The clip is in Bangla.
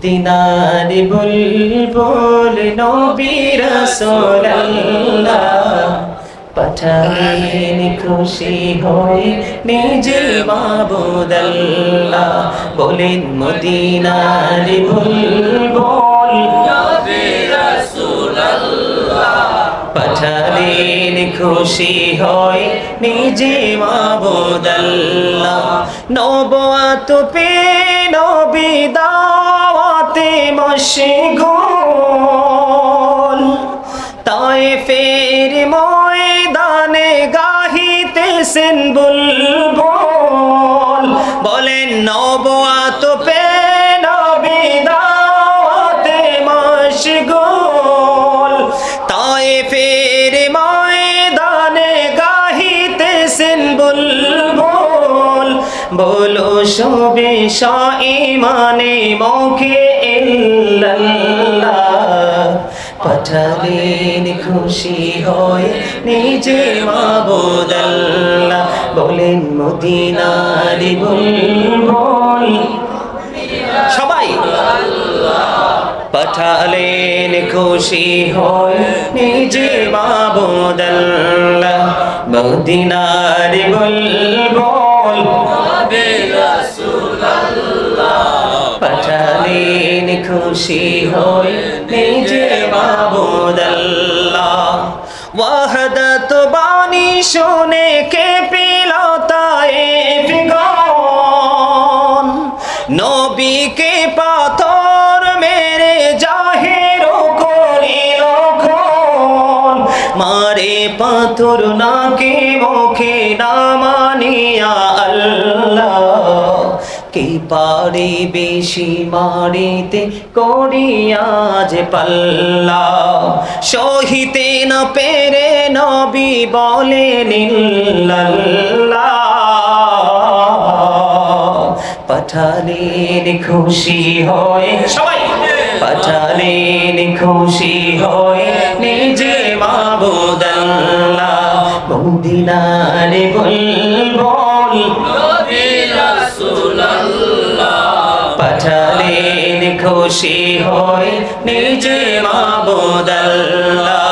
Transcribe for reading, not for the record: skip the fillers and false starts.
মদিনার বুলবুল নবী রাসূলুল্লাহ পাঠালেন খুশি হয়ে নিজে মাবুদ আল্লাহ বলেন মদিনার বুলবুল নবী রাসূলুল্লাহ পাঠালেন খুশি হয়ে নিজে মাবুদ আল্লাহ নবুয়ত পে নবী দাওয়াতে মশগুল তায়েফের ময়দানে গাহিতেছেন বুলবুল বলেন নবুয়ত পে নবী দাওয়াতে মশগুল তায়েফের ময়দানে গাহিতেছেন বুলবুল বলো সবে শাঈমানে মুখে ইল্লাল্লাহ পাঠালেন খুশি হয়ে নিজে মাবুদ আল্লাহ বলেন মদিনার বুলবুল সবাই পাঠালেন খুশি হয়ে নিজে মাবুদ আল্লাহ মদিনার বুলবুল নবী রাসূলুল্লাহ পাঠালেন খুশি হয়ে নিজে মাবুদ আল্লাহ ওয়াহদাত বাণী শুনে কে পেল তায়েফ গণ নবীকে পাথর মেরে জাহির করিল খুন মারে পাথর নাকে মুখে না মানিয়া আল্লাহ কে পারে বেশি মারিতে করিয়া যে পাল্লা সহিতে না পেরে নবী বলেন ইল্লাল্লাহ পাঠালেন খুশি হয়ে সবাই পাঠালেন খুশি হয়ে নিজে মাবুদ আল্লাহ মদিনার বুলবুল নবী রাসূলুল্লাহ পাঠালেন খুশি হয়ে নিজে মাবুদ আল্লাহ